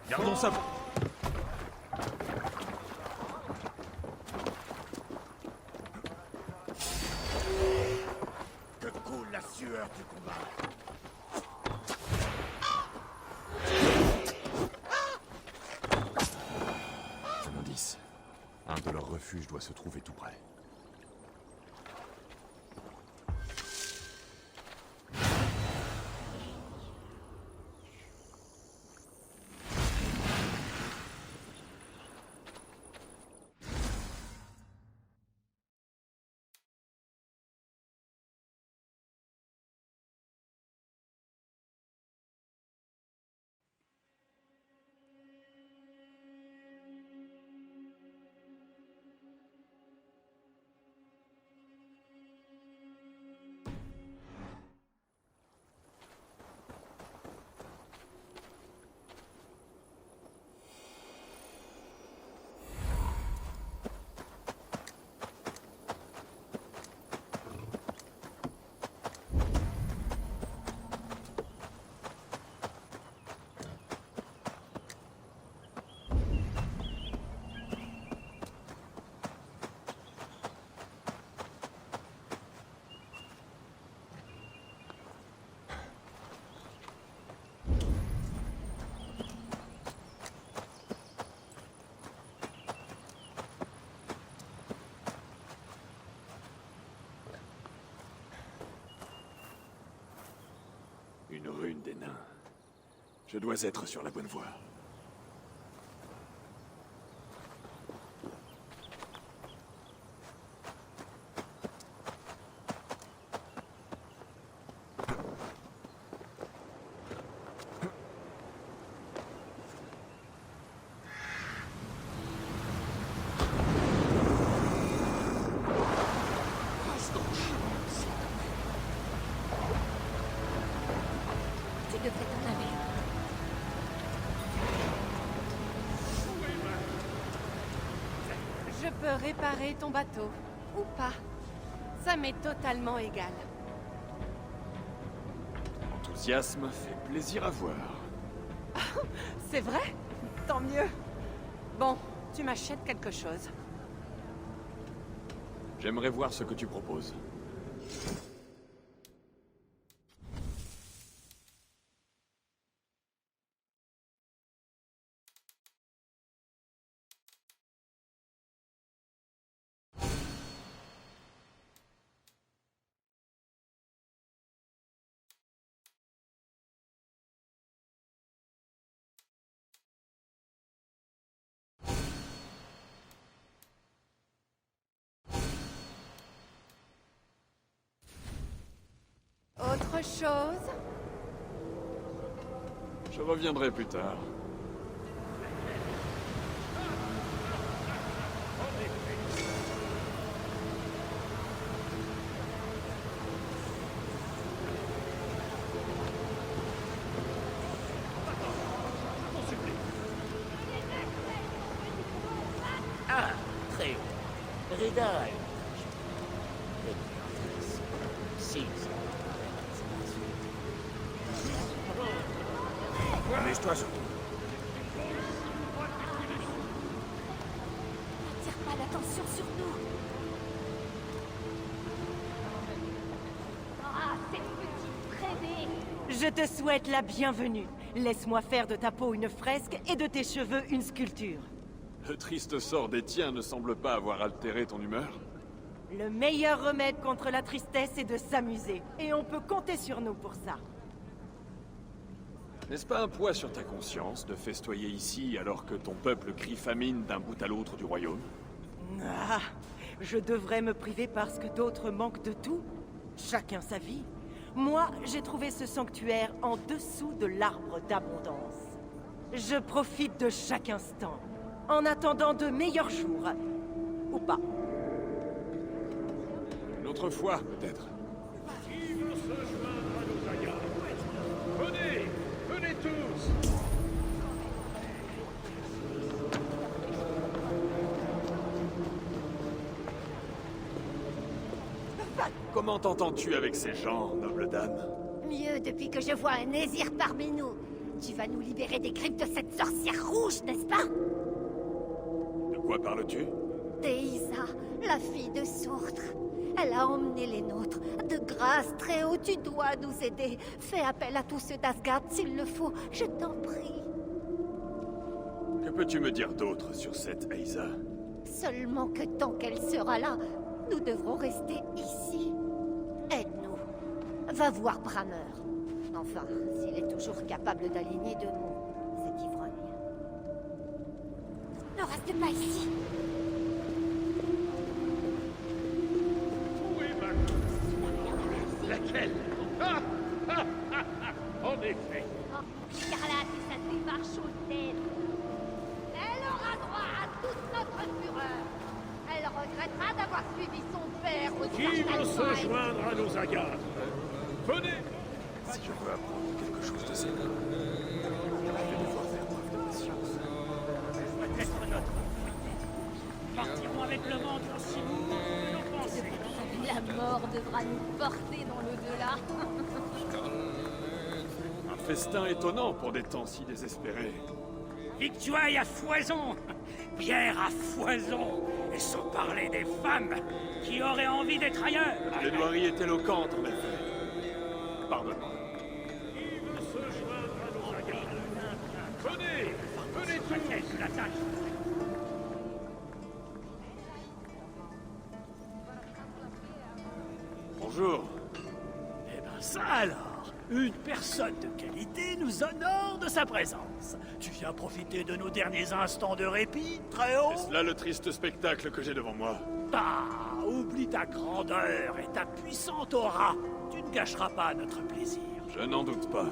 Gardons ça. Que coule la sueur du combat. Un indice. Un de leurs refuges doit se trouver tout près. Une rune des nains. Je dois être sur la bonne voie. Tu devrais t'en aller. Je peux réparer ton bateau. Ou pas. Ça m'est totalement égal. Enthousiasme fait plaisir à voir. C'est vrai? Tant mieux. Bon, tu m'achètes quelque chose. J'aimerais voir ce que tu proposes. Autre chose? Je reviendrai plus tard. Ah, très bien. Rida. Laisse-toi sur. N'attire pas l'attention sur nous. Ah, cette petite traînée. Je te souhaite la bienvenue. Laisse-moi faire de ta peau une fresque et de tes cheveux une sculpture. Le triste sort des tiens ne semble pas avoir altéré ton humeur. Le meilleur remède contre la tristesse est de s'amuser. Et on peut compter sur nous pour ça. N'est-ce pas un poids sur ta conscience de festoyer ici alors que ton peuple crie famine d'un bout à l'autre du royaume? Ah, je devrais me priver parce que d'autres manquent de tout? Chacun sa vie. Moi, j'ai trouvé ce sanctuaire en dessous de l'arbre d'abondance. Je profite de chaque instant, en attendant de meilleurs jours. Ou pas. Une autre fois, peut-être. Qui veut se joindre à nos aïeux? Venez! Venez tous! Comment t'entends-tu avec ces gens, noble dame? Mieux depuis que je vois un Nésir parmi nous. Tu vas nous libérer des griffes de cette sorcière rouge, n'est-ce pas? De quoi parles-tu? Théisa, la fille de Sourtre. Elle a emmené les nôtres. De grâce, Très-Haut, tu dois nous aider. Fais appel à tous ceux d'Asgard s'il le faut. Je t'en prie. Que peux-tu me dire d'autre sur cette Aïsa? Seulement que tant qu'elle sera là, nous devrons rester ici. Aide-nous. Va voir Brammer. Enfin, s'il est toujours capable d'aligner deux mots, cet ivrogne. Ne reste pas ici. Où est ma... Laquelle? En effet. Oh, Scarlett et sa démarche hautaine. Elle aura droit à toute notre fureur. Elle regrettera d'avoir suivi son père au Qui veut se joindre à nos agates? Venez! Si je veux apprendre quelque chose de ces hommes, je vais devoir faire preuve de patience. Peut-être notre fuite. Partirons avec le ventre aussi lourd que nos pensées. La mort devra nous porter dans l'au-delà. Un festin étonnant pour des temps si désespérés. Victuailles à foison, bière à foison, et sans parler des femmes qui auraient envie d'être ailleurs. La plaidoirie est éloquente, en effet. Pardonne-moi. Qui veut se joindre à nos agates? Venez! Venez tous! La tâche. Bonjour. Eh ben ça alors, une personne de qualité nous honore de sa présence. Tu viens profiter de nos derniers instants de répit, Très-Haut? Est-ce là le triste spectacle que j'ai devant moi? Ah, oublie ta grandeur et ta puissante aura. Tu ne gâcheras pas notre plaisir. Je n'en doute pas.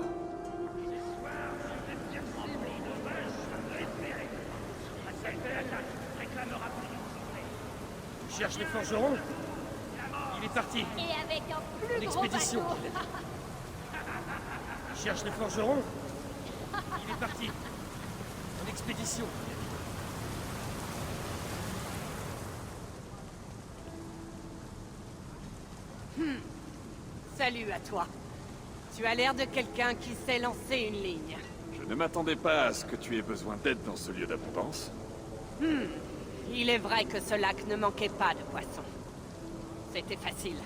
Tu cherches les forgerons? Il est parti. Et avec un plus L'expédition. gros bateau. Tu cherches les forgerons? Il est parti. En expédition. Salut à toi. Tu as l'air de quelqu'un qui sait lancer une ligne. Je ne m'attendais pas à ce que tu aies besoin d'aide dans ce lieu d'abondance. Il est vrai que ce lac ne manquait pas de poissons. C'était facile.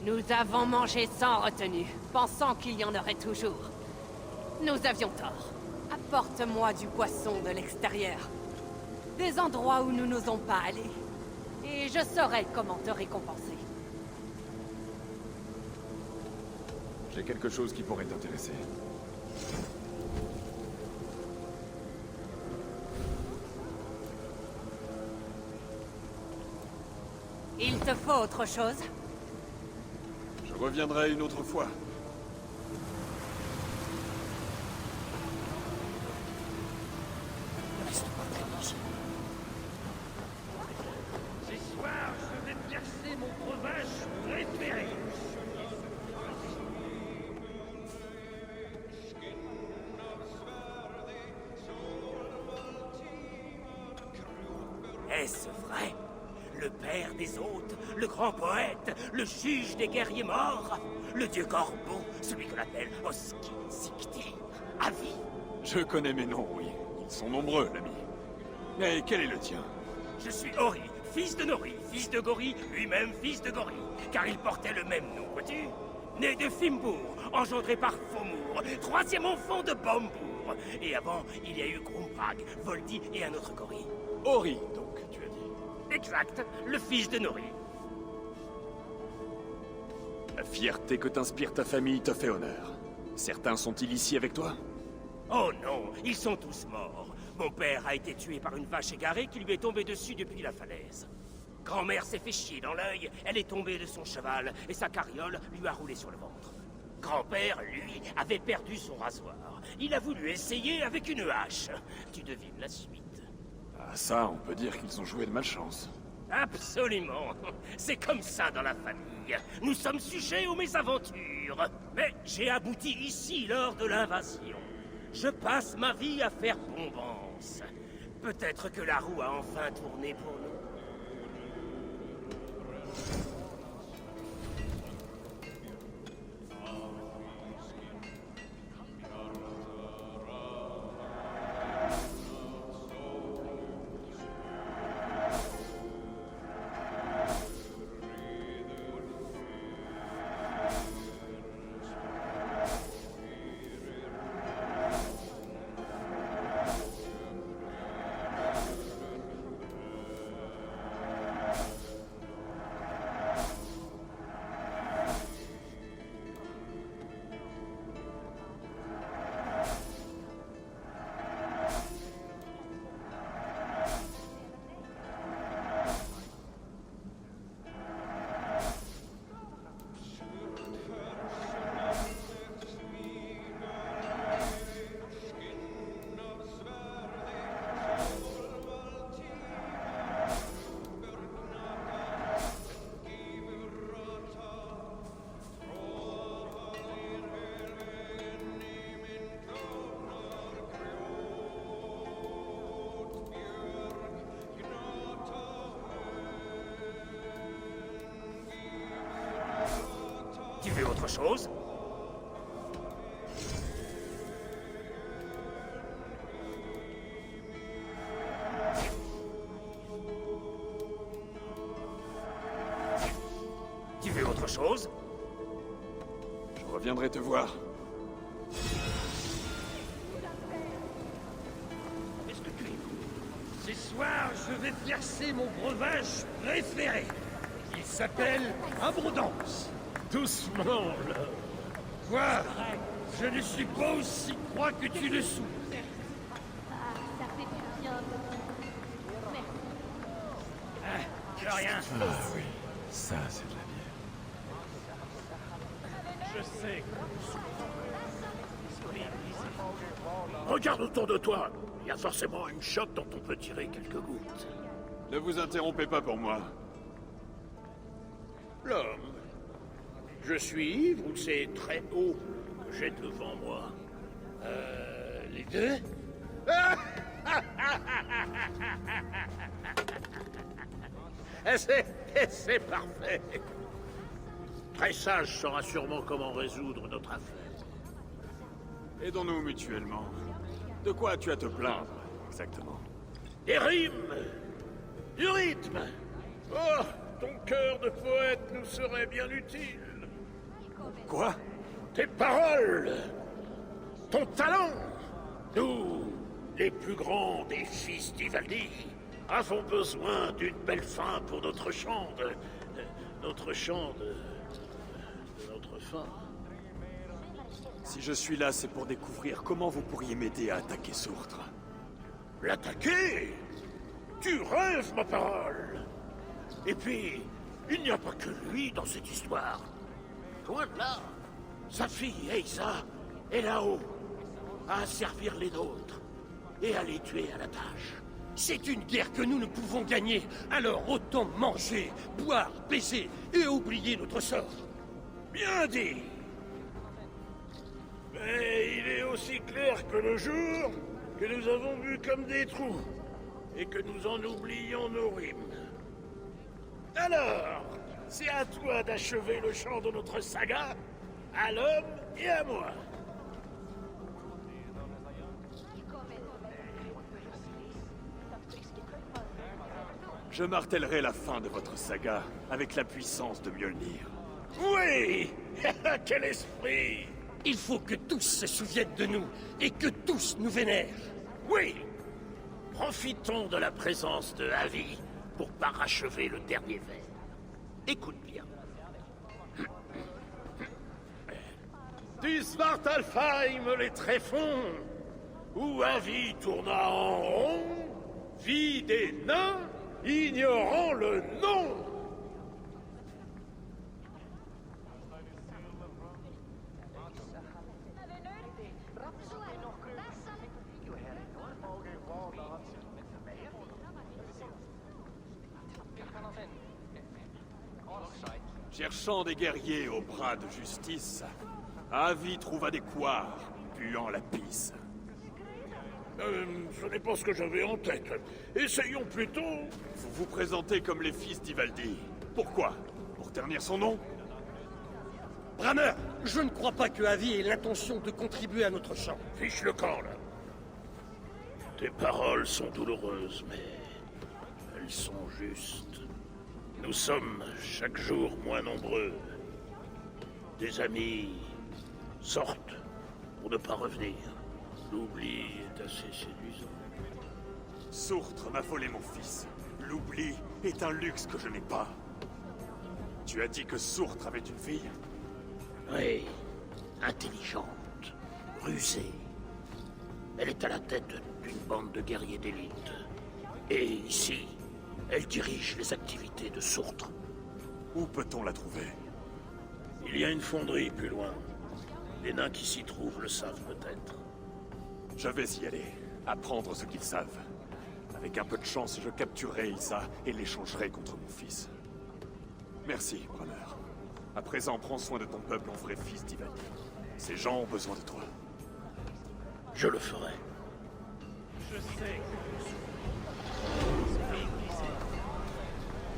Nous avons mangé sans retenue, pensant qu'il y en aurait toujours. Nous avions tort. Apporte-moi du poisson de l'extérieur. Des endroits où nous n'osons pas aller. Et je saurai comment te récompenser. J'ai quelque chose qui pourrait t'intéresser. Il te faut autre chose? Je reviendrai une autre fois. Ce soir, je vais percer mon breuvage préféré. Est-ce vrai? Le père des hôtes, le grand poète, le juge des guerriers morts, le dieu corbeau, celui qu'on appelle Oskin Sikti, à vie? Je connais mes noms, oui. Ils sont nombreux, l'ami. Mais quel est le tien? Je suis Ori, fils de Nori, fils de Gori, lui-même fils de Gori, car il portait le même nom, vois-tu? Né de Fimbur, engendré par Fomur, troisième enfant de Bombur. Et avant, il y a eu Grumbrag, Voldi et un autre Gori. Ori, donc, tu as dit. Exact, le fils de Nori. La fierté que t'inspire ta famille te fait honneur. Certains sont-ils ici avec toi? Oh non, ils sont tous morts. Mon père a été tué par une vache égarée qui lui est tombée dessus depuis la falaise. Grand-mère s'est fait chier dans l'œil, elle est tombée de son cheval et sa carriole lui a roulé sur le ventre. Grand-père, lui, avait perdu son rasoir. Il a voulu essayer avec une hache. Tu devines la suite. Ah ça, on peut dire qu'ils ont joué de malchance. Absolument. C'est comme ça dans la famille. Nous sommes sujets aux mésaventures. Mais j'ai abouti ici lors de l'invasion. Je passe ma vie à faire bombance. Peut-être que la roue a enfin tourné pour nous. autre chose? Tu veux autre chose? Je reviendrai te voir. Qu'est-ce que tu es? Ce soir, je vais verser mon breuvage préféré. Il s'appelle Abondance. Doucement, là. Quoi? Je ne suis pas aussi croix que tu le sous. Ça fait du bien de... De rien. Ah oui, ça c'est de la bière. Je sais. Regarde autour de toi. Il y a forcément une chope dont on peut tirer quelques gouttes. Ne vous interrompez pas pour moi. L'homme. Je suis ivre ou c'est très haut que j'ai devant moi? Les deux? C'est parfait. Très sage saura sûrement comment résoudre notre affaire. Aidons-nous mutuellement. De quoi as-tu à te plaindre, exactement? Des rimes, du rythme. Oh, ton cœur de poète nous serait bien utile. Quoi? Tes paroles, ton talent. Nous, les plus grands des fils d'Ivaldi, avons besoin d'une belle fin pour notre chant de notre fin. Si je suis là, c'est pour découvrir comment vous pourriez m'aider à attaquer Sourtre. L'attaquer? Tu rêves, ma parole. Et puis, il n'y a pas que lui dans cette histoire. Loin de là, sa fille Eisa est là-haut, à servir les nôtres et à les tuer à la tâche. C'est une guerre que nous ne pouvons gagner, alors autant manger, boire, baiser et oublier notre sort. Bien dit. Mais il est aussi clair que le jour que nous avons bu comme des trous et que nous en oublions nos rimes. Alors, c'est à toi d'achever le chant de notre saga, à l'homme et à moi. Je martellerai la fin de votre saga avec la puissance de Mjolnir. Oui. Quel esprit. Il faut que tous se souviennent de nous et que tous nous vénèrent. Oui. Profitons de la présence de Avi pour parachever le dernier vers. Écoute bien. Du Svartalfheim les tréfonds, où Avi tourna en rond, vit des nains ignorant le nom. Cherchant des guerriers au bras de justice, Avi trouva des couards, puant la pisse. Ce n'est pas ce que j'avais en tête. Essayons plutôt... Vous vous présentez comme les fils d'Ivaldi. Pourquoi? Pour ternir son nom? Brammer, je ne crois pas que Avi ait l'intention de contribuer à notre chant. Fiche le camp, là. Tes paroles sont douloureuses, mais... elles sont justes. Nous sommes chaque jour moins nombreux. Des amis sortent pour ne pas revenir. L'oubli est assez séduisant. Sourtre m'a volé mon fils. L'oubli est un luxe que je n'ai pas. Tu as dit que Sourtre avait une fille? Oui, intelligente, rusée. Elle est à la tête d'une bande de guerriers d'élite. Et ici, elle dirige les activités de Sourtre. Où peut-on la trouver? Il y a une fonderie plus loin. Les nains qui s'y trouvent le savent peut-être. Je vais y aller, apprendre ce qu'ils savent. Avec un peu de chance, je capturerai Ilsa et l'échangerai contre mon fils. Merci, Brammer. À présent, prends soin de ton peuple en vrai fils d'Ivaldi. Ces gens ont besoin de toi. Je le ferai. Je sais que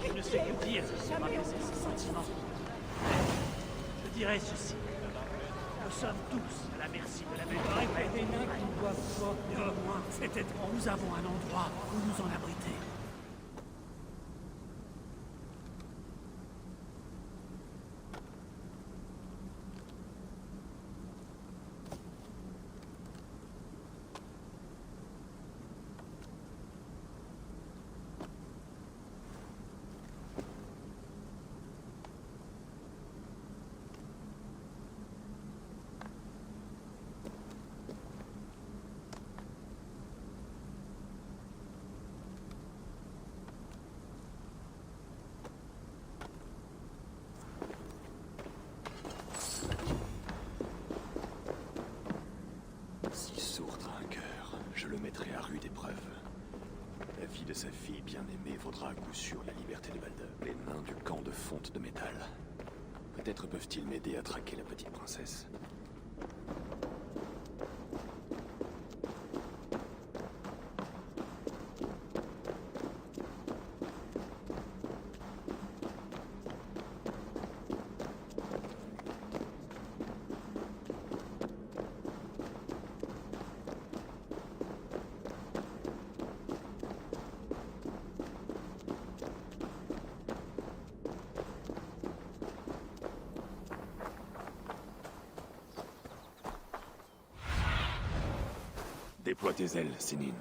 je ne sais que dire pour apaiser ce sentiment. Je dirai ceci. Nous sommes tous à la merci de la belle. Des nains qui ne doivent pas, néanmoins. C'est étrange. Nous avons un endroit où nous en abriter. Si Sourtre a un cœur, je le mettrai à rude épreuve. La vie de sa fille bien-aimée vaudra à coup sûr la liberté de Balder. Les nains du camp de fonte de métal. Peut-être peuvent-ils m'aider à traquer la petite princesse. Déploie tes ailes, Sénine.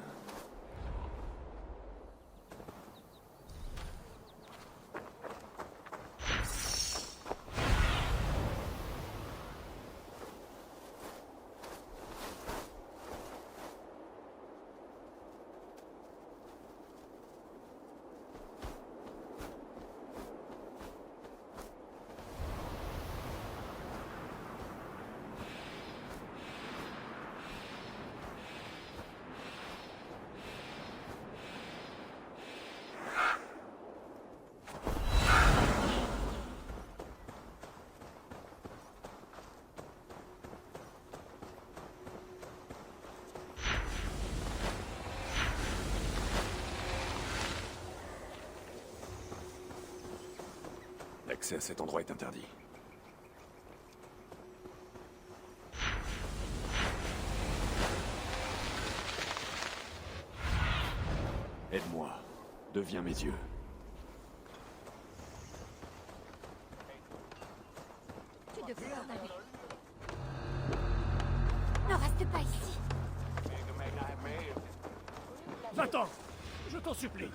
L'accès à cet endroit est interdit. Aide-moi. Deviens mes yeux. Tu devrais t'en aller. Ne reste pas ici. Va-t'en! Je t'en supplie.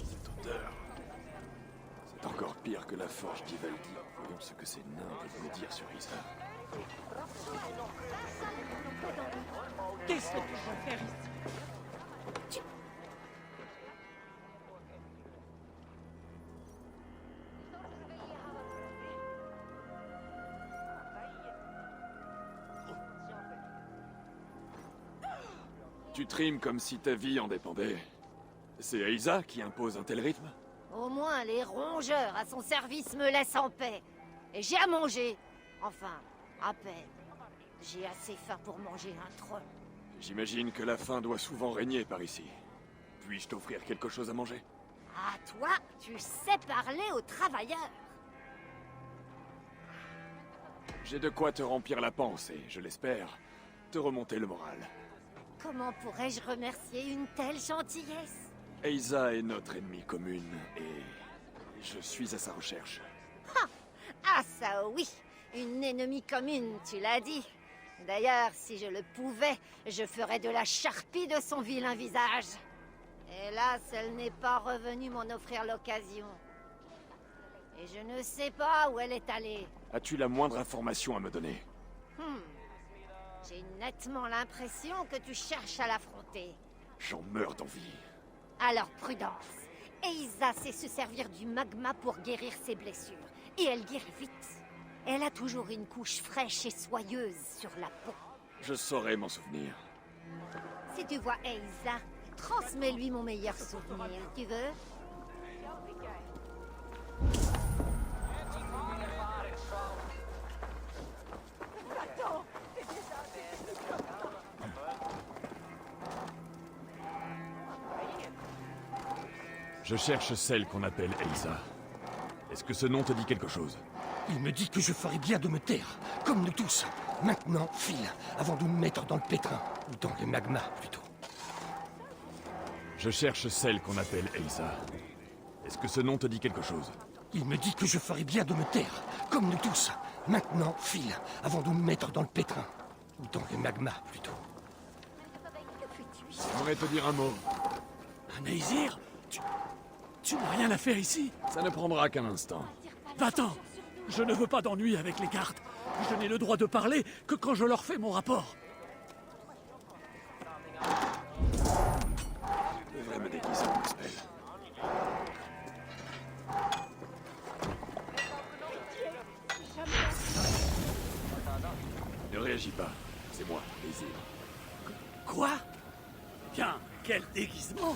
Cette odeur. C'est encore pire que la forge d'Ivaldi. Voyons ce que ces nains peuvent me dire sur Isa. Qu'est-ce que tu veux faire ici? Tu trimes comme si ta vie en dépendait. C'est Aïsa qui impose un tel rythme? Au moins, les rongeurs à son service me laissent en paix. Et j'ai à manger. Enfin, à peine. J'ai assez faim pour manger un troll. J'imagine que la faim doit souvent régner par ici. Puis-je t'offrir quelque chose à manger? Ah, toi, tu sais parler aux travailleurs. J'ai de quoi te remplir la panse et, je l'espère, te remonter le moral. Comment pourrais-je remercier une telle gentillesse? Aïsa est notre ennemie commune et je suis à sa recherche. Ah ça oui, une ennemie commune, tu l'as dit. D'ailleurs, si je le pouvais, je ferais de la charpie de son vilain visage. Hélas, elle n'est pas revenue m'en offrir l'occasion. Et je ne sais pas où elle est allée. As-tu la moindre information à me donner? J'ai nettement l'impression que tu cherches à l'affronter. J'en meurs d'envie. Alors prudence. Aïsa sait se servir du magma pour guérir ses blessures. Et elle guérit vite. Elle a toujours une couche fraîche et soyeuse sur la peau. Je saurai m'en souvenir. Si tu vois Aïsa, transmets-lui mon meilleur souvenir. Tu veux? Je cherche celle qu'on appelle Elsa. Est-ce que ce nom te dit quelque chose? Il me dit que je ferais bien de me taire, comme nous tous. Maintenant, file, avant de nous mettre dans le pétrin. Ou dans le magma, plutôt. Je cherche celle qu'on appelle Elsa. Est-ce que ce nom te dit quelque chose? Il me dit que je ferais bien de me taire, comme nous tous. Maintenant, file, avant de nous mettre dans le pétrin. Ou dans le magma, plutôt. J'aimerais te dire un mot. Un Aesir? Tu n'as rien à faire ici? Ça ne prendra qu'un instant. Va-t'en! Je ne veux pas d'ennui avec les cartes. Je n'ai le droit de parler que quand je leur fais mon rapport. Je devrais me déguiser en spell. Ne réagis pas. C'est moi, Aesir. Quoi? Eh bien, quel déguisement!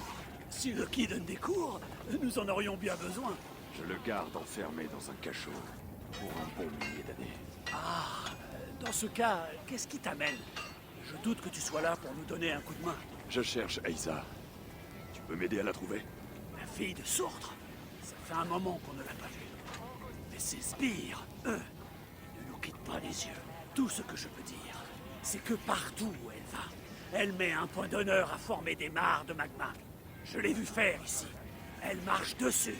Si le qui donne des cours, nous en aurions bien besoin. Je le garde enfermé dans un cachot pour un bon millier d'années. Dans ce cas, qu'est-ce qui t'amène? Je doute que tu sois là pour nous donner un coup de main. Je cherche Aïssa. Tu peux m'aider à la trouver? La fille de Sourtre. Ça fait un moment qu'on ne l'a pas vue. Mais ces sbires, eux, ne nous quittent pas les yeux. Tout ce que je peux dire, c'est que partout où elle va, elle met un point d'honneur à former des mares de magma. Je l'ai vu faire ici. Elle marche dessus.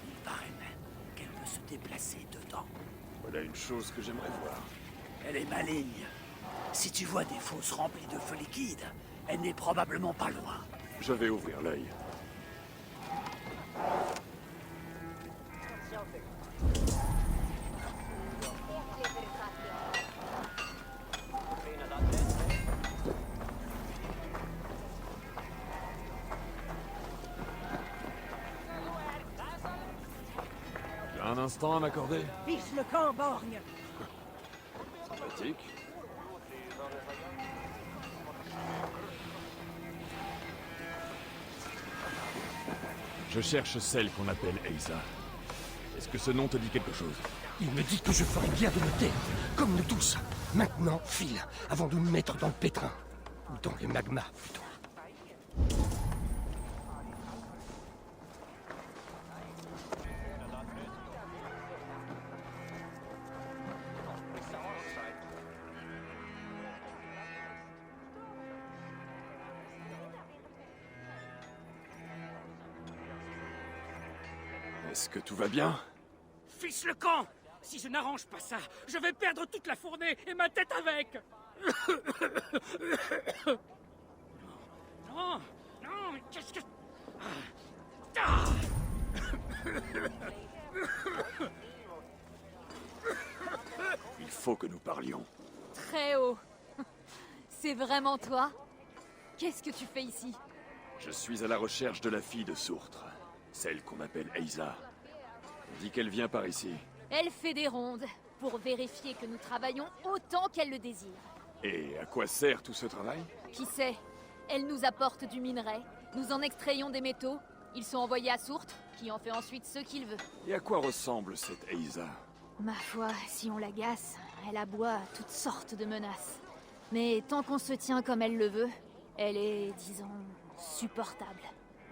Il paraît même qu'elle peut se déplacer dedans. Voilà une chose que j'aimerais voir. Elle est maligne. Si tu vois des fosses remplies de feu liquide, elle n'est probablement pas loin. Je vais ouvrir l'œil. Tu as un instant à m'accorder? Fiche le camp, borgne! Sympathique. Je cherche celle qu'on appelle Elsa. Est-ce que ce nom te dit quelque chose? Il me dit que je ferais bien de me taire, comme nous tous. Maintenant, file, avant de nous mettre dans le pétrin. Ou dans le magma, plutôt. Est-ce que tout va bien? Fiche le camp! Si je n'arrange pas ça, je vais perdre toute la fournée et ma tête avec! Non! Non, mais qu'est-ce que... Ah. Il faut que nous parlions. Très haut. C'est vraiment toi? Qu'est-ce que tu fais ici? Je suis à la recherche de la fille de Sourtre, celle qu'on appelle Aïssa. On dit qu'elle vient par ici. Elle fait des rondes pour vérifier que nous travaillons autant qu'elle le désire. Et à quoi sert tout ce travail? Qui sait? Elle nous apporte du minerai, nous en extrayons des métaux, ils sont envoyés à Sourtre, qui en fait ensuite ce qu'il veut. Et à quoi ressemble cette Aïssa? Ma foi, si on l'agace, elle aboie à toutes sortes de menaces. Mais tant qu'on se tient comme elle le veut, elle est, disons, supportable.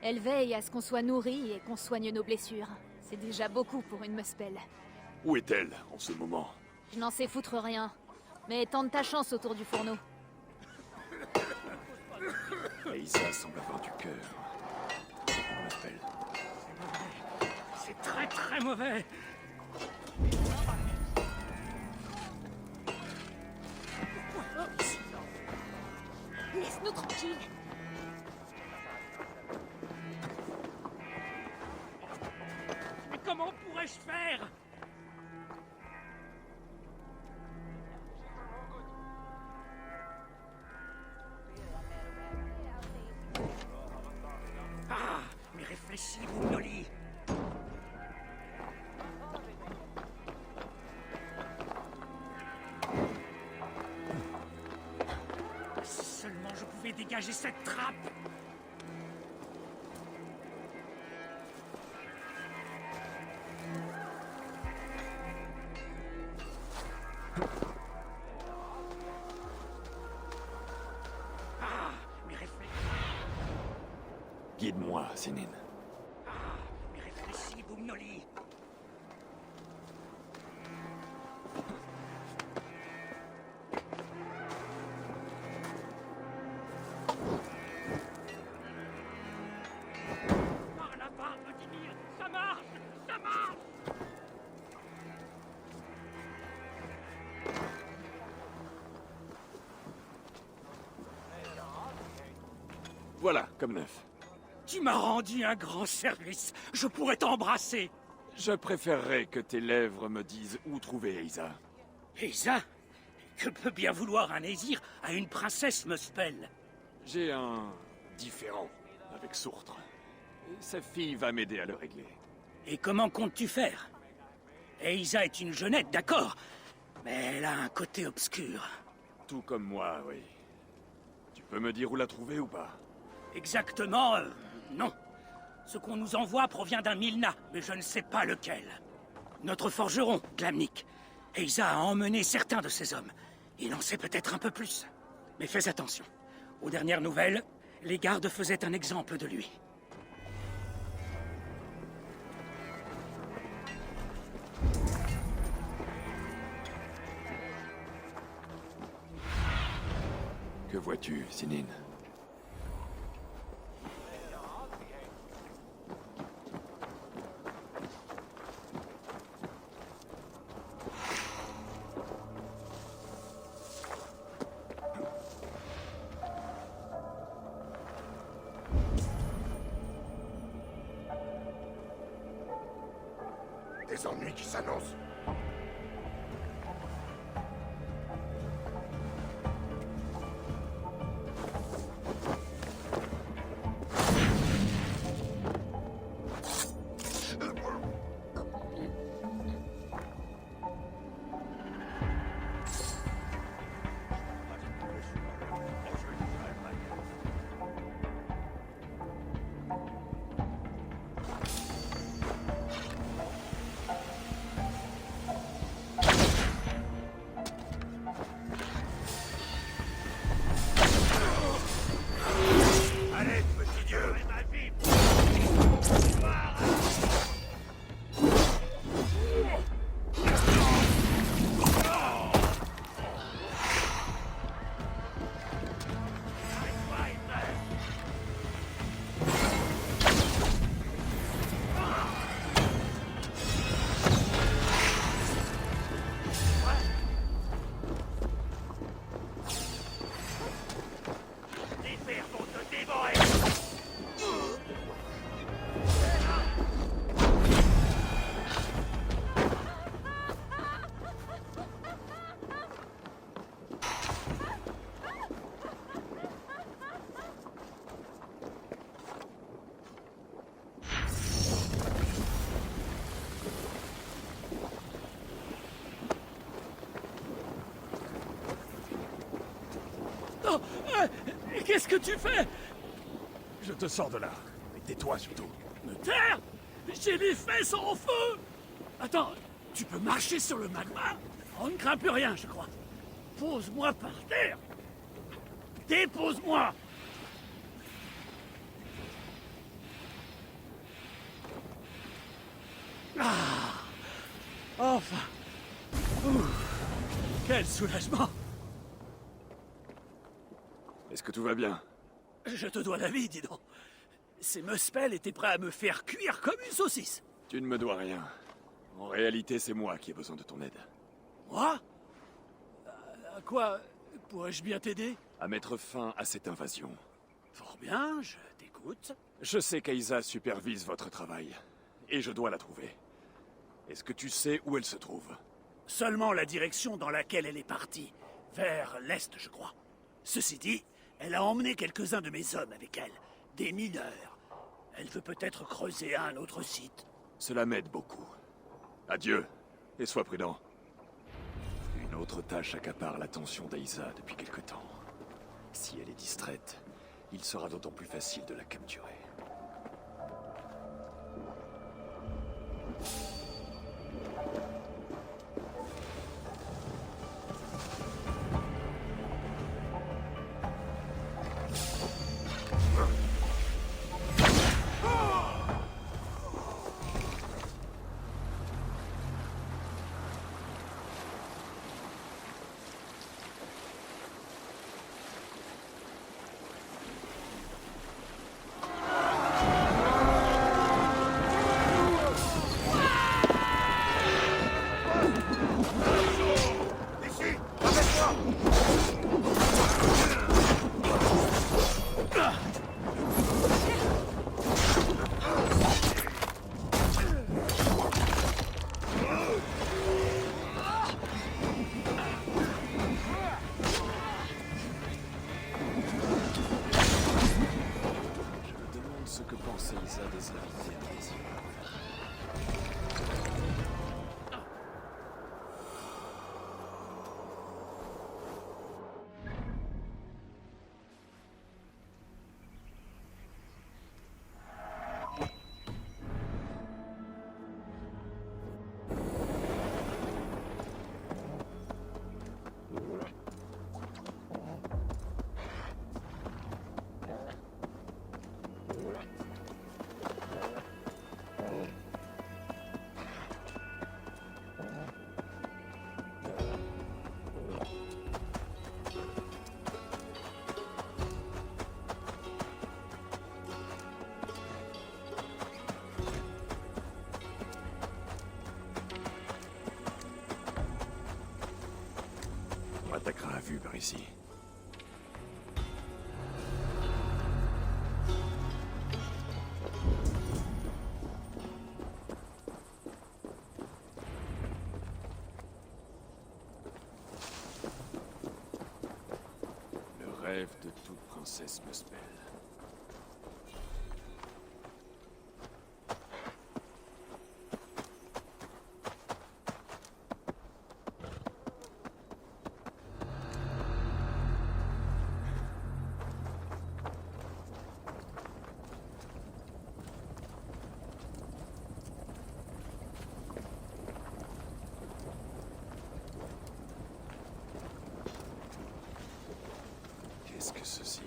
Elle veille à ce qu'on soit nourri et qu'on soigne nos blessures. C'est déjà beaucoup pour une Muspel. Où est-elle en ce moment? Je n'en sais foutre rien. Mais tente ta chance autour du fourneau. Aïssa semble avoir du cœur. On l'appelle. C'est très très mauvais! Laisse-nous tranquilles. Mais comment pourrais-je faire? Ah! Mais réfléchis, Bugnoli! Si seulement je pouvais dégager cette trappe! Ah! Mais réfléchis! Guide-moi, Sénine. Voilà, comme neuf. Tu m'as rendu un grand service. Je pourrais t'embrasser. Je préférerais que tes lèvres me disent où trouver Eiza. Eiza, que peut bien vouloir un Aesir à une princesse Muspel? J'ai un différend avec Sourtre. Et sa fille va m'aider à le régler. Et comment comptes-tu faire? Eiza est une jeunette, d'accord, mais elle a un côté obscur. Tout comme moi, oui. Tu peux me dire où la trouver ou pas? Exactement, non. Ce qu'on nous envoie provient d'un Milna, mais je ne sais pas lequel. Notre forgeron, Glamnik. Eiza a emmené certains de ses hommes. Il en sait peut-être un peu plus. Mais fais attention. Aux dernières nouvelles, les gardes faisaient un exemple de lui. Que vois-tu, Sinine? Des ennuis qui s'annoncent. Allez, petit dieu! Les fers vont te dévorer! Non, qu'est-ce que tu fais? Je te sors de là. Et tais-toi surtout. Me taire? J'ai les fesses en feu! Attends, tu peux marcher sur le magma? On ne craint plus rien, je crois. Pose-moi par terre! Dépose-moi! Ah! Enfin! Ouh. Quel soulagement! Est-ce que tout va bien? Je te dois la vie, dis donc. Ces Muspel étaient prêts à me faire cuire comme une saucisse. Tu ne me dois rien. En réalité, c'est moi qui ai besoin de ton aide. Moi? À quoi pourrais-je bien t'aider? À mettre fin à cette invasion. Fort bien, je t'écoute. Je sais qu'Eiza supervise votre travail. Et je dois la trouver. Est-ce que tu sais où elle se trouve? Seulement la direction dans laquelle elle est partie. Vers l'est, je crois. Ceci dit, elle a emmené quelques-uns de mes hommes avec elle. Des mineurs. Elle veut peut-être creuser un autre site. Cela m'aide beaucoup. Adieu, et sois prudent. Une autre tâche accapare l'attention d'Eiza depuis quelque temps. Si elle est distraite, il sera d'autant plus facile de la capturer. ça des invités indésirables. On attaquera à vue par ici. Le rêve de toute princesse Muspel. Qu'est-ce que ceci?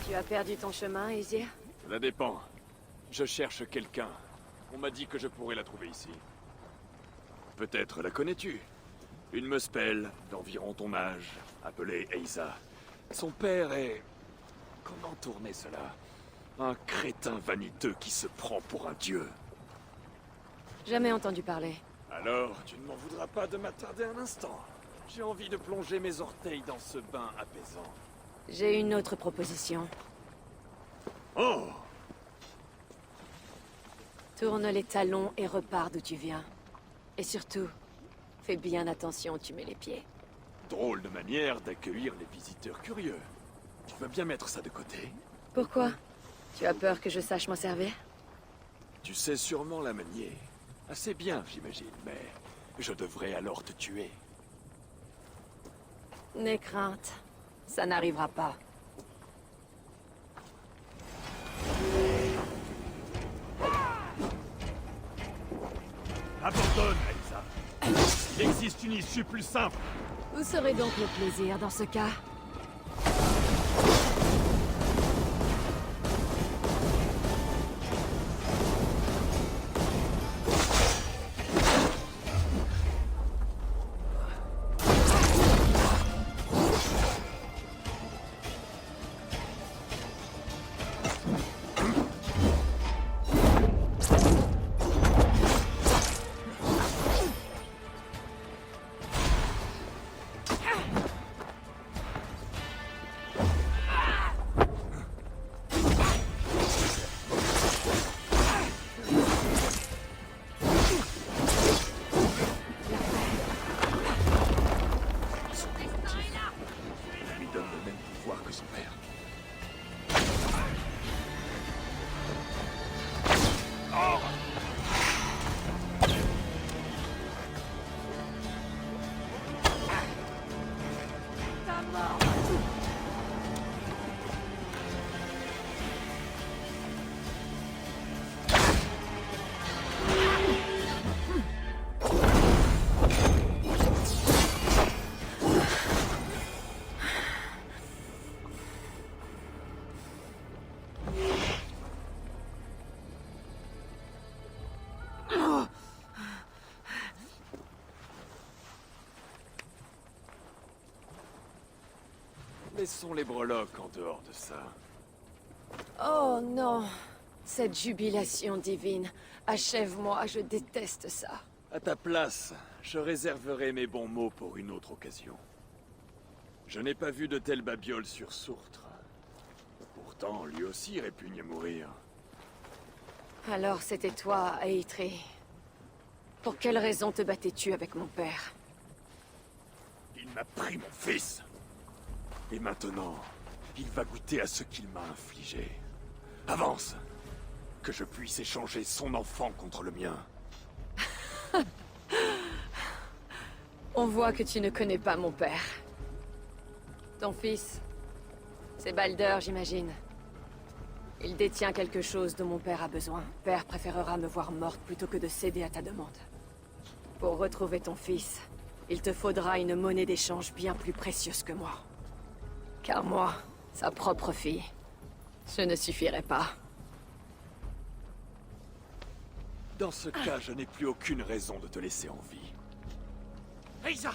Tu as perdu ton chemin, Izir? Ça dépend. Je cherche quelqu'un. On m'a dit que je pourrais la trouver ici. Peut-être la connais-tu? Une Muspel d'environ ton âge, appelée Eiza. Son père est... Comment tourner cela? Un crétin vaniteux qui se prend pour un dieu. Jamais entendu parler. Alors, tu ne m'en voudras pas de m'attarder un instant. J'ai envie de plonger mes orteils dans ce bain apaisant. J'ai une autre proposition. Oh! Tourne les talons et repars d'où tu viens. Et surtout, fais bien attention où tu mets les pieds. Drôle de manière d'accueillir les visiteurs curieux. Tu veux bien mettre ça de côté? Pourquoi? Tu as peur que je sache m'en servir? Tu sais sûrement la manier. Assez bien, j'imagine, mais je devrais alors te tuer. N'aie crainte, ça n'arrivera pas. Abandonne, Aïssa. Il existe une issue plus simple. Où serait donc le plaisir dans ce cas? Laissons les breloques en dehors de ça. Oh non! Cette jubilation divine. Achève-moi, je déteste ça. À ta place, je réserverai mes bons mots pour une autre occasion. Je n'ai pas vu de telle babiole sur Sourtre. Pourtant, lui aussi répugne mourir. Alors c'était toi, Eitri. Pour quelle raison te battais-tu avec mon père? Il m'a pris mon fils. Et maintenant, il va goûter à ce qu'il m'a infligé. Avance! Que je puisse échanger son enfant contre le mien. On voit que tu ne connais pas mon père. Ton fils, c'est Balder, j'imagine. Il détient quelque chose dont mon père a besoin. Père préférera me voir morte plutôt que de céder à ta demande. Pour retrouver ton fils, il te faudra une monnaie d'échange bien plus précieuse que moi. Car moi, sa propre fille, je ne suffirai pas. Dans ce cas, je n'ai plus aucune raison de te laisser en vie. Eisa,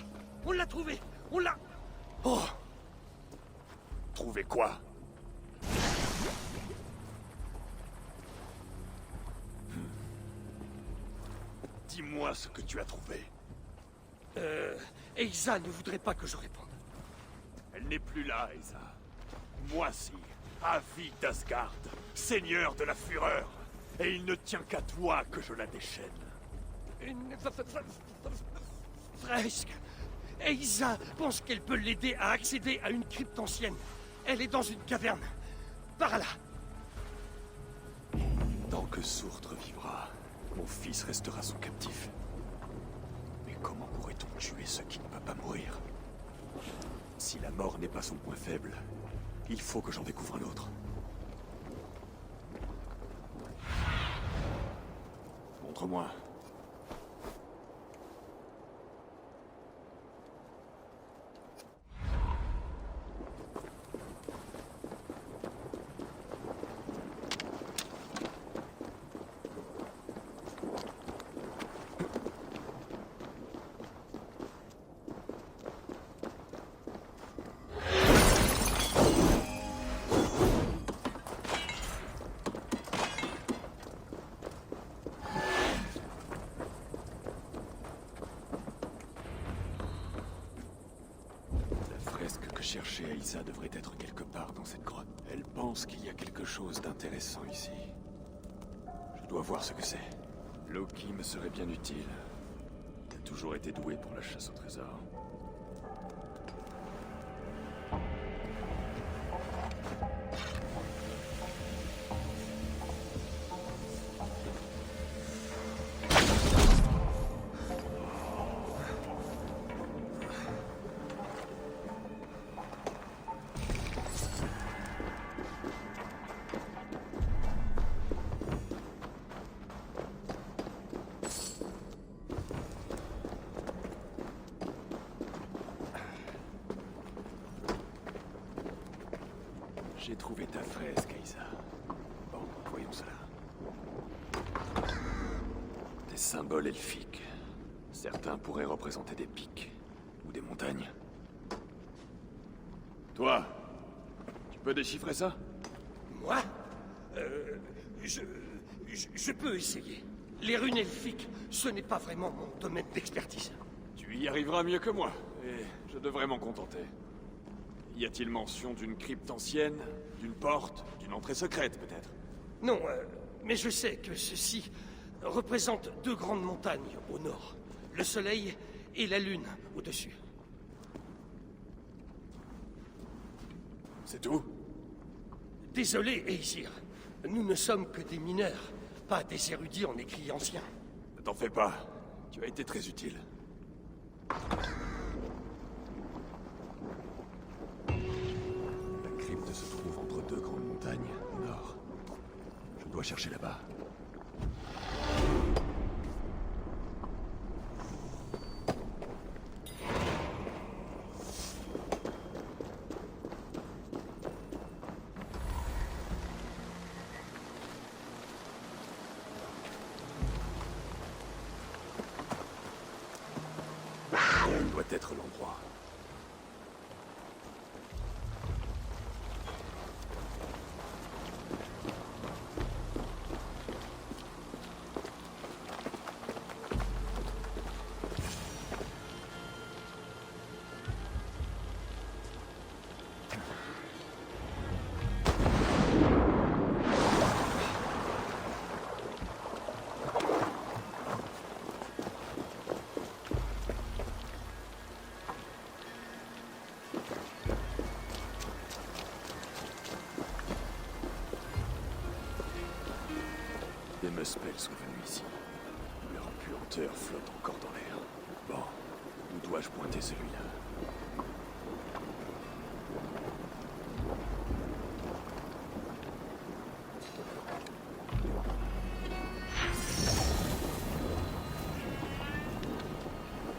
on l'a trouvé. On l'a... Oh! Trouver quoi? Dis-moi ce que tu as trouvé. Eisa ne voudrait pas que je réponde. Elle n'est plus là, Eisa. Moi si, Avi d'Asgard, seigneur de la fureur. Et il ne tient qu'à toi que je la déchaîne. Une... fresque. Eisa pense qu'elle peut l'aider à accéder à une crypte ancienne. Elle est dans une caverne. Par là. Tant que Sourtre vivra, mon fils restera son captif. Mais comment pourrait-on tuer ce qui ne peut pas mourir? Si la mort n'est pas son point faible, il faut que j'en découvre un autre. Montre-moi. Chercher Aïssa devrait être quelque part dans cette grotte. Elle pense qu'il y a quelque chose d'intéressant ici. Je dois voir ce que c'est. Loki me serait bien utile. Il a toujours été doué pour la chasse au trésor. J'ai trouvé ta fresque, Aïssa. Bon, voyons cela. Des symboles elfiques. Certains pourraient représenter des pics ou des montagnes. Toi, tu peux déchiffrer ça? Moi je peux essayer. Les runes elfiques, ce n'est pas vraiment mon domaine d'expertise. Tu y arriveras mieux que moi, et je devrais m'en contenter. Y a-t-il mention d'une crypte ancienne, d'une porte, d'une entrée secrète, peut-être? Non, mais je sais que ceci représente deux grandes montagnes au nord. Le soleil et la lune au-dessus. C'est tout? Désolé, Aesir. Nous ne sommes que des mineurs, pas des érudits en écrits anciens. Ne t'en fais pas. Tu as été très utile. La crypte se trouve entre deux grandes montagnes, au nord. Je dois chercher là-bas. Doit être l'endroit. Muspel sont venus ici. Leur puanteur flotte encore dans l'air. Bon, où dois-je pointer celui-là?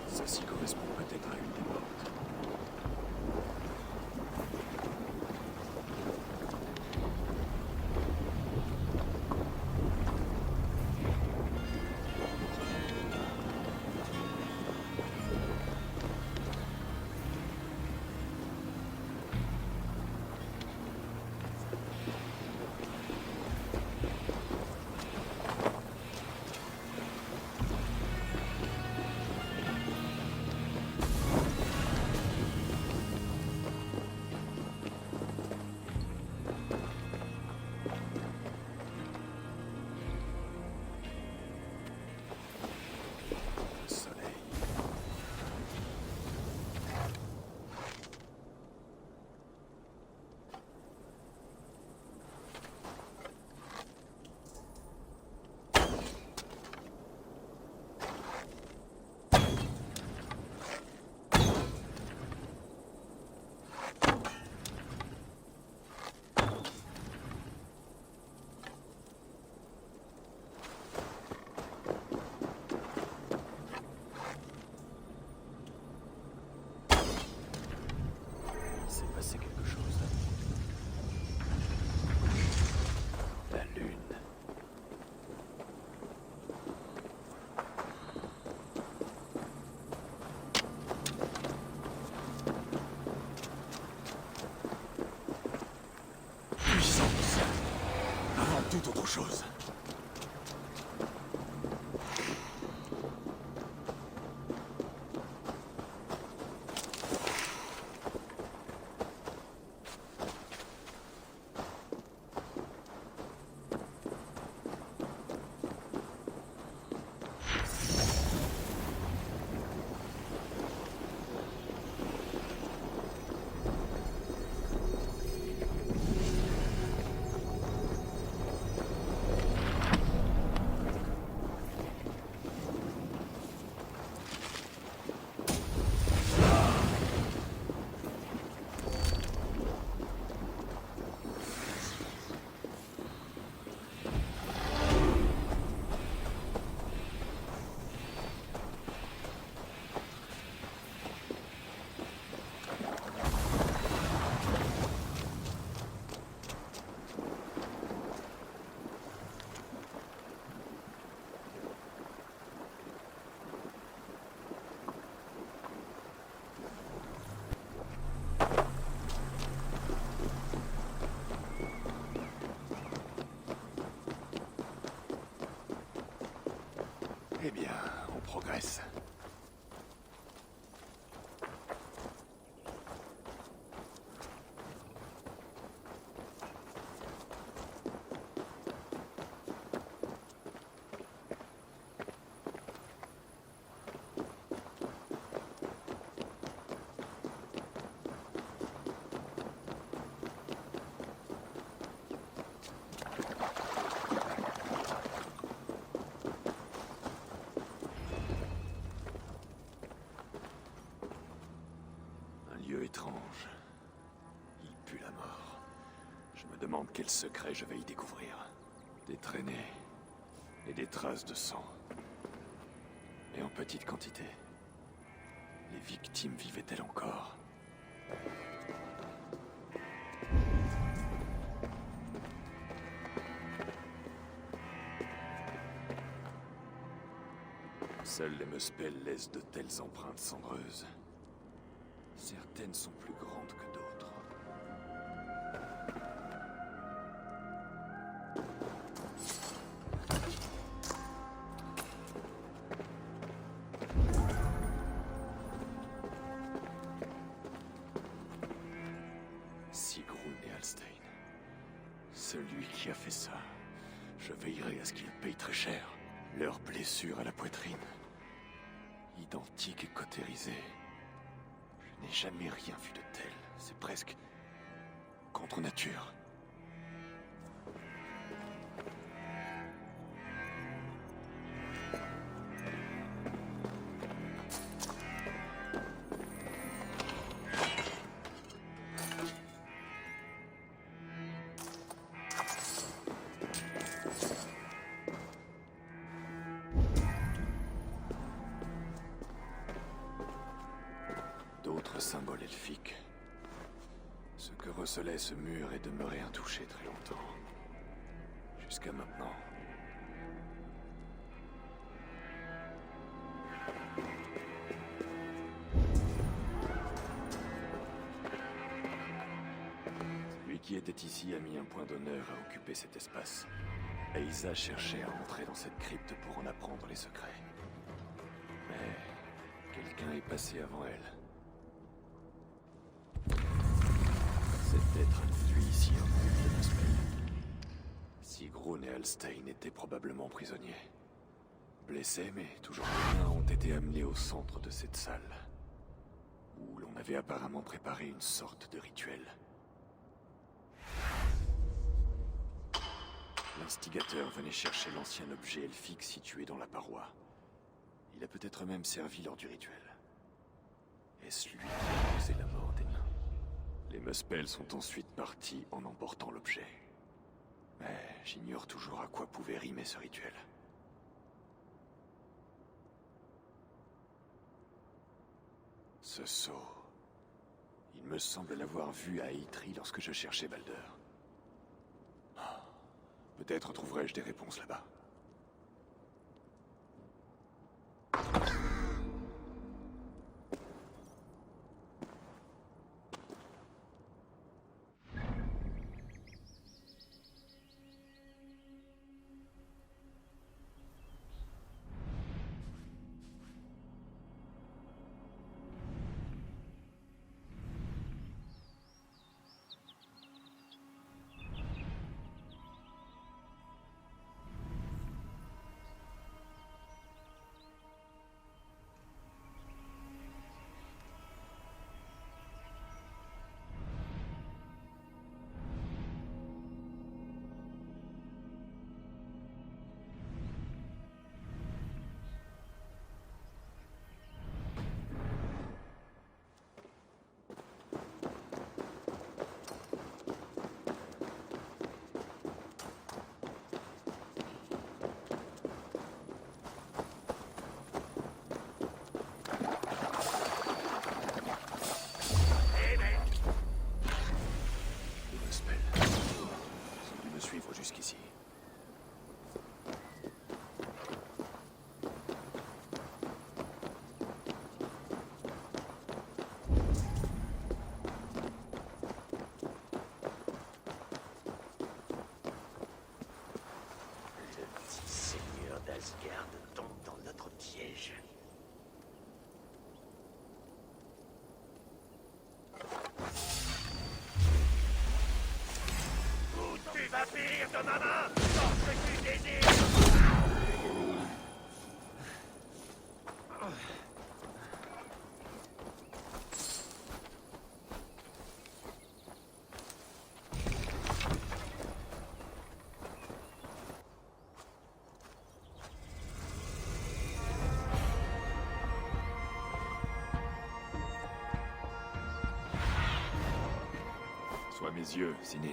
Ceci correspond peut-être à une des portes. C'est quelque chose. La lune. Puissance. Avant toute autre chose. Eh bien, on progresse. Étrange. Il pue la mort. Je me demande quel secret je vais y découvrir. Des traînées et des traces de sang. Et en petite quantité. Les victimes vivaient-elles encore? Seuls les Muspel laissent de telles empreintes cendreuses. Certaines sont plus grandes que d'autres. Sigrun et Alstein. Celui qui a fait ça, je veillerai à ce qu'il paye très cher. Leur blessure à la poitrine, identique et cautérisée. Je n'ai jamais rien vu de tel. C'est presque contre nature. symbole elfique. Ce que recelait ce mur est demeuré intouché très longtemps. Jusqu'à maintenant. Celui qui était ici a mis un point d'honneur à occuper cet espace. Et Isa cherchait à entrer dans cette crypte pour en apprendre les secrets. Mais quelqu'un est passé avant elle. Cet être introduit ici un groupe de Muspel. Sigrun et Alstein étaient probablement prisonniers. Blessés, mais toujours bien, ont été amenés au centre de cette salle, où l'on avait apparemment préparé une sorte de rituel. L'instigateur venait chercher l'ancien objet elfique situé dans la paroi. Il a peut-être même servi lors du rituel. Est-ce lui qui a causé la mort des nains? Les Muspel sont ensuite partis en emportant l'objet. Mais j'ignore toujours à quoi pouvait rimer ce rituel. Ce sceau... Il me semble l'avoir vu à Eitri lorsque je cherchais Balder. Peut-être trouverai-je des réponses là-bas. Jusqu'ici. Le petit seigneur d'Asgard tombe dans notre piège. Tu vas périr de ma main, sans ce que tu désires. Sois mes yeux, Sinin.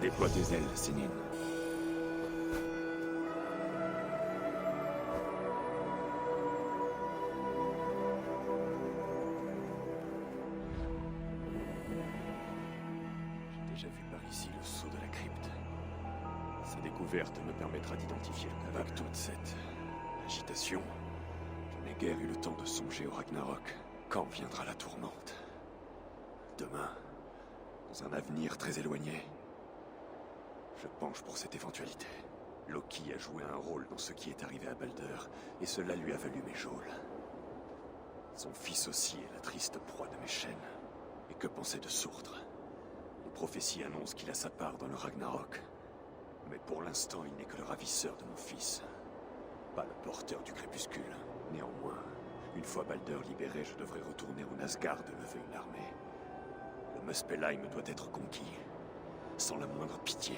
Déploie tes ailes, Sinin. J'ai déjà vu par ici le sceau de la crypte. Sa découverte me permettra d'identifier le convaincre. Avec toute cette agitation, je n'ai guère eu le temps de songer au Ragnarok. Quand viendra la tourmente? Demain, dans un avenir très éloigné. Je penche pour cette éventualité. Loki a joué un rôle dans ce qui est arrivé à Balder, et cela lui a valu mes geôles. Son fils aussi est la triste proie de mes chaînes. Et que penser de Surtr? Les prophéties annoncent qu'il a sa part dans le Ragnarok. Mais pour l'instant, il n'est que le ravisseur de mon fils. Pas le porteur du crépuscule. Néanmoins, une fois Balder libéré, je devrais retourner au Asgard et lever une armée. Le Muspelheim doit être conquis, sans la moindre pitié.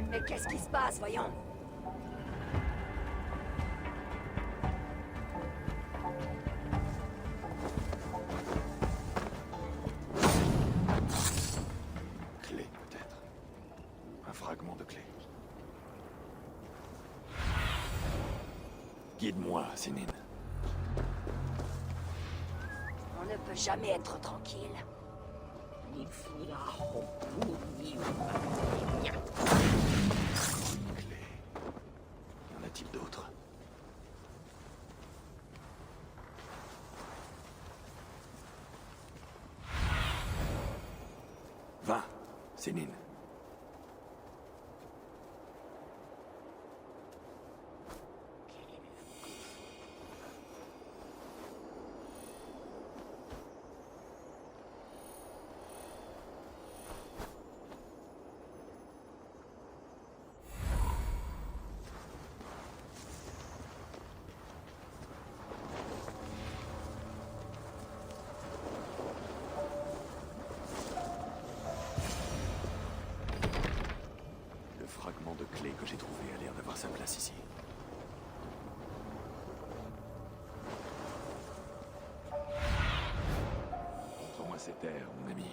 Mais qu'est-ce qui se passe, voyons? Clé, peut-être. Un fragment de clé. Guide-moi, Sénine. On ne peut jamais être tranquille. Clé. Y en a-t-il d'autres? Va, Sénine. Le fragment de clé que j'ai trouvé a l'air d'avoir sa place ici. Montre-moi ces terres, mon ami.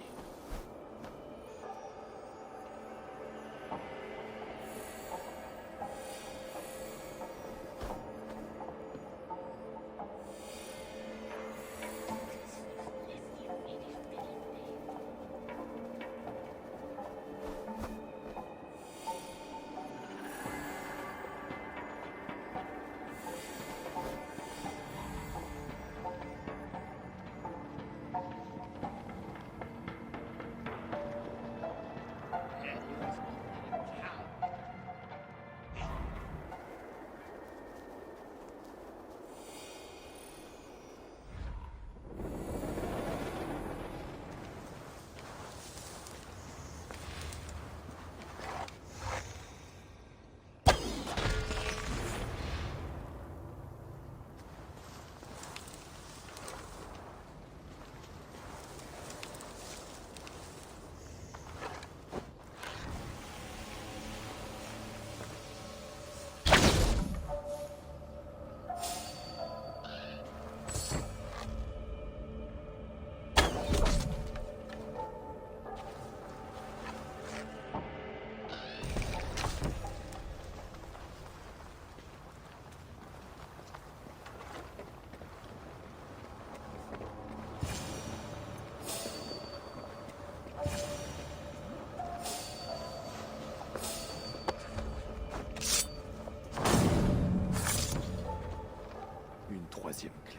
Troisième clé.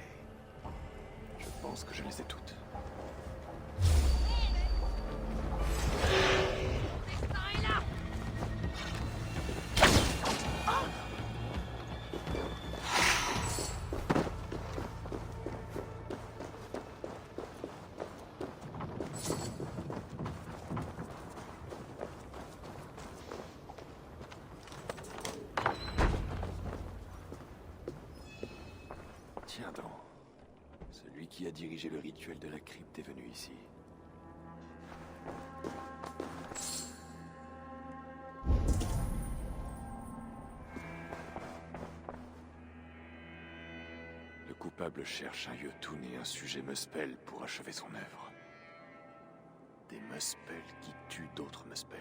Je pense que je les ai toutes. Tiens donc. Celui qui a dirigé le rituel de la crypte est venu ici. Le coupable cherche un Jotun et un sujet Muspel pour achever son œuvre. Des Muspel qui tuent d'autres Muspel.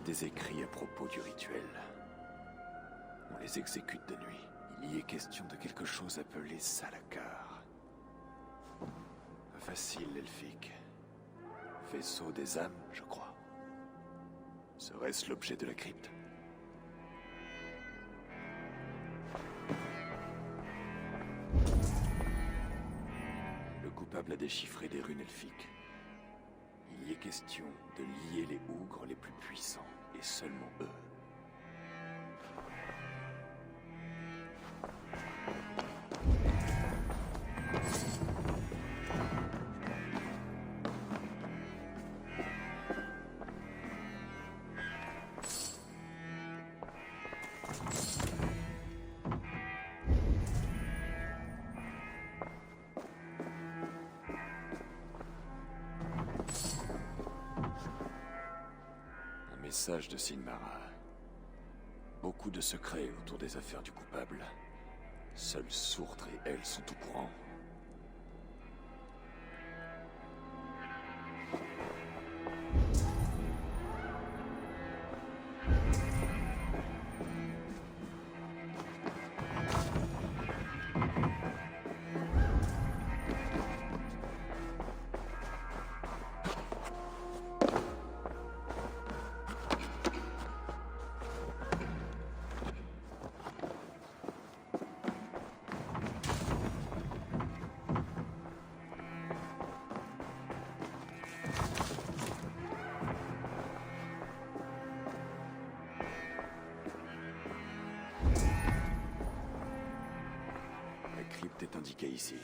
des écrits à propos du rituel. On les exécute de nuit. Il y est question de quelque chose appelé Salakar. Pas facile, l'elfique. Vaisseau des âmes, je crois. Serait-ce l'objet de la crypte? Le coupable a déchiffré des runes elfiques. Il y est question de lier les ougres les plus puissants, et seulement eux. Message de Sinmara. Beaucoup de secrets autour des affaires du coupable. Seuls Sourtre et elle sont au courant. La crypte est indiquée ici,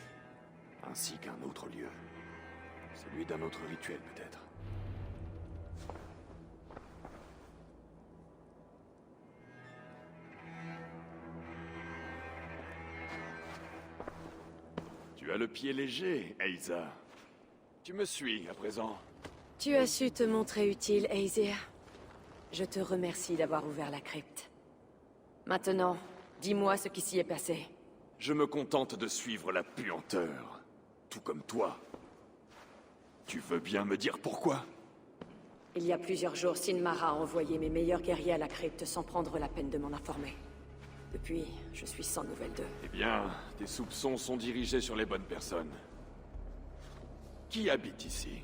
ainsi qu'un autre lieu. Celui d'un autre rituel, peut-être. Tu as le pied léger, Eiza. Tu me suis, à présent. Tu as su te montrer utile, Aesir. Je te remercie d'avoir ouvert la crypte. Maintenant, dis-moi ce qui s'y est passé. Je me contente de suivre la puanteur. Tout comme toi. Tu veux bien me dire pourquoi? Il y a plusieurs jours, Sinmara a envoyé mes meilleurs guerriers à la crypte sans prendre la peine de m'en informer. Depuis, je suis sans nouvelles d'eux. Eh bien, tes soupçons sont dirigés sur les bonnes personnes. Qui habite ici?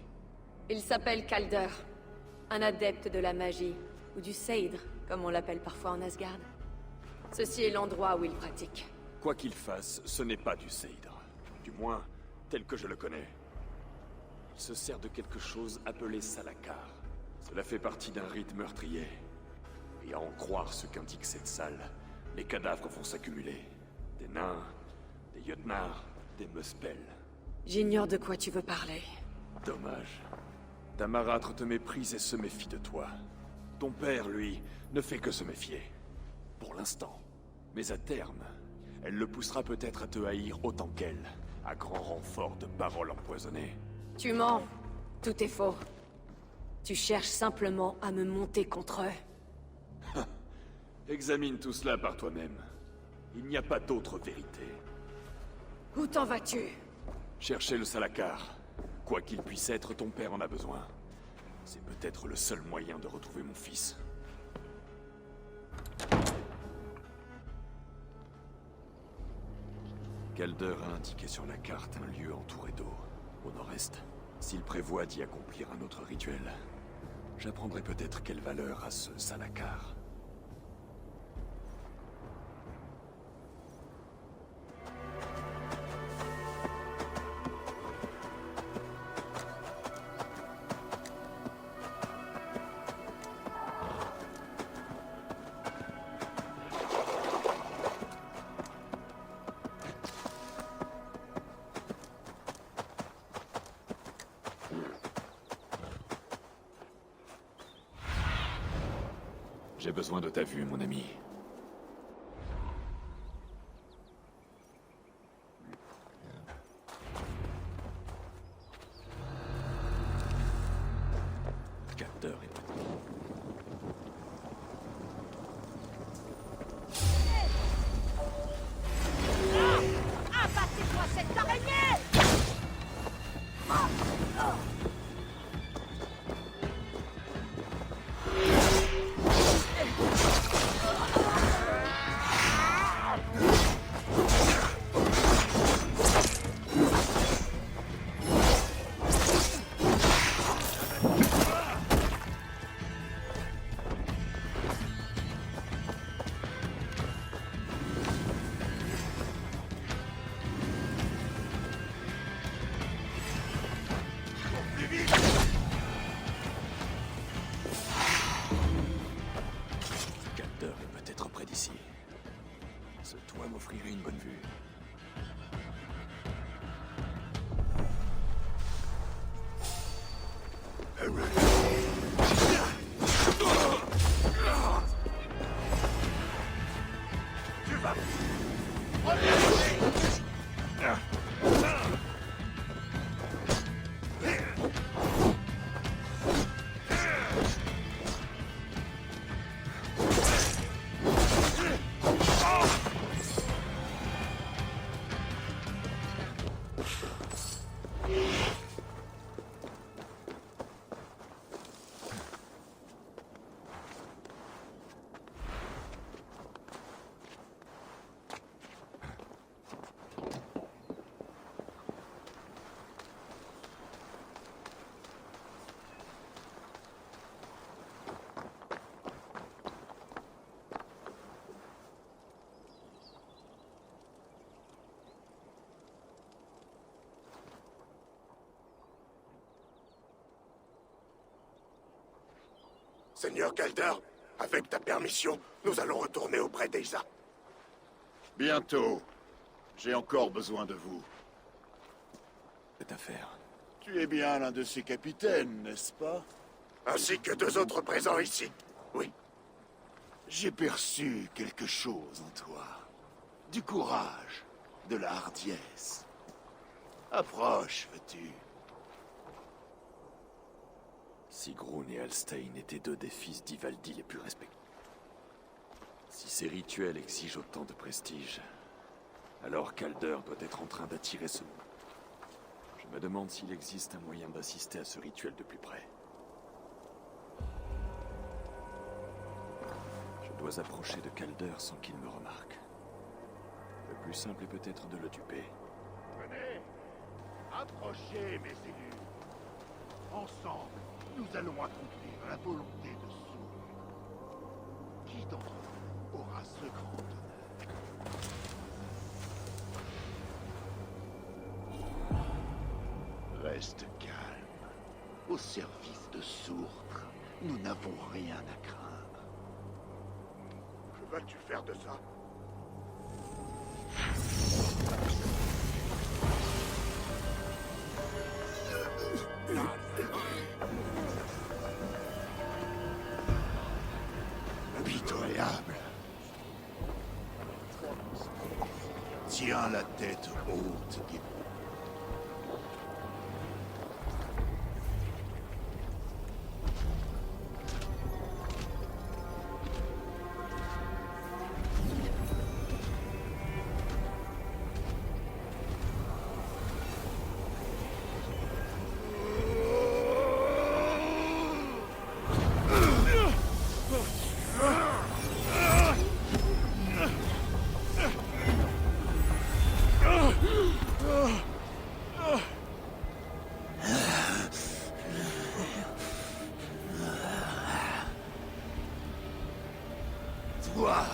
Il s'appelle Kalder, un adepte de la magie, ou du Seidr, comme on l'appelle parfois en Asgard. Ceci est l'endroit où il pratique. Quoi qu'il fasse, ce n'est pas du Seidr. Du moins, tel que je le connais. Il se sert de quelque chose appelé Salakar. Cela fait partie d'un rite meurtrier. Et à en croire ce qu'indique cette salle, les cadavres vont s'accumuler. Des nains, des Jötnar, des Muspel. J'ignore de quoi tu veux parler. Dommage. Ta marâtre te méprise et se méfie de toi. Ton père, lui, ne fait que se méfier. Pour l'instant. Mais à terme, elle le poussera peut-être à te haïr autant qu'elle, à grand renfort de paroles empoisonnées. Tu mens. Tout est faux. Tu cherches simplement à me monter contre eux. Examine tout cela par toi-même. Il n'y a pas d'autre vérité. Où t'en vas-tu? Chercher le Salakar. Quoi qu'il puisse être, ton père en a besoin. C'est peut-être le seul moyen de retrouver mon fils. Kalder a indiqué sur la carte un lieu entouré d'eau, au nord-est. S'il prévoit d'y accomplir un autre rituel, j'apprendrai peut-être quelle valeur a ce Salakar. J'ai besoin de ta vue, mon ami. Capteur est petit. Abattez-toi cette araignée! Seigneur Calder, avec ta permission, nous allons retourner auprès d'Eiza. Bientôt. J'ai encore besoin de vous. Cette affaire. Tu es bien l'un de ces capitaines, n'est-ce pas? Ainsi que 2 autres présents ici. Oui. J'ai perçu quelque chose en toi. Du courage, de la hardiesse. Approche, veux-tu? Sigrun et Alstein étaient 2 des fils d'Ivaldi les plus respectés. Si ces rituels exigent autant de prestige, alors Calder doit être en train d'attirer ce monde. Je me demande s'il existe un moyen d'assister à ce rituel de plus près. Je dois approcher de Calder sans qu'il me remarque. Le plus simple est peut-être de le duper. Venez, approchez, mes élus. Ensemble, nous allons accomplir la volonté de Soul. Qui d'entre vous aura ce grand honneur? Reste calme. Au service de Sourtre, nous n'avons rien à craindre. Que vas-tu faire de ça? Pitoyable. Tiens la tête haute, Guy. Toi.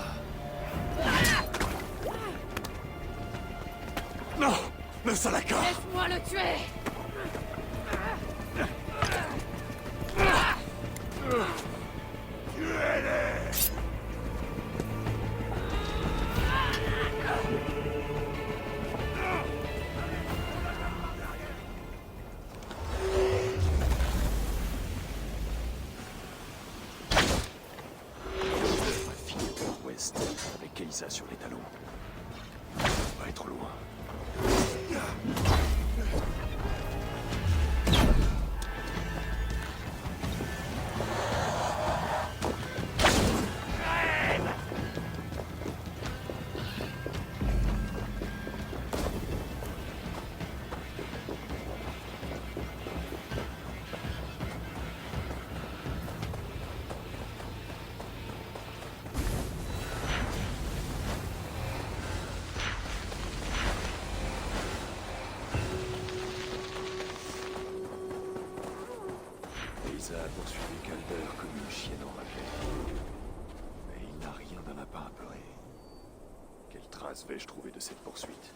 Non! Le Salaka! Laisse-moi le tuer! Tuez-les! Avec Elisa sur les talons. On va être loin. Elisa a poursuivi Calder comme une chienne enragée. Mais il n'a rien d'un lapin apeuré. Quelle trace vais-je trouver de cette poursuite?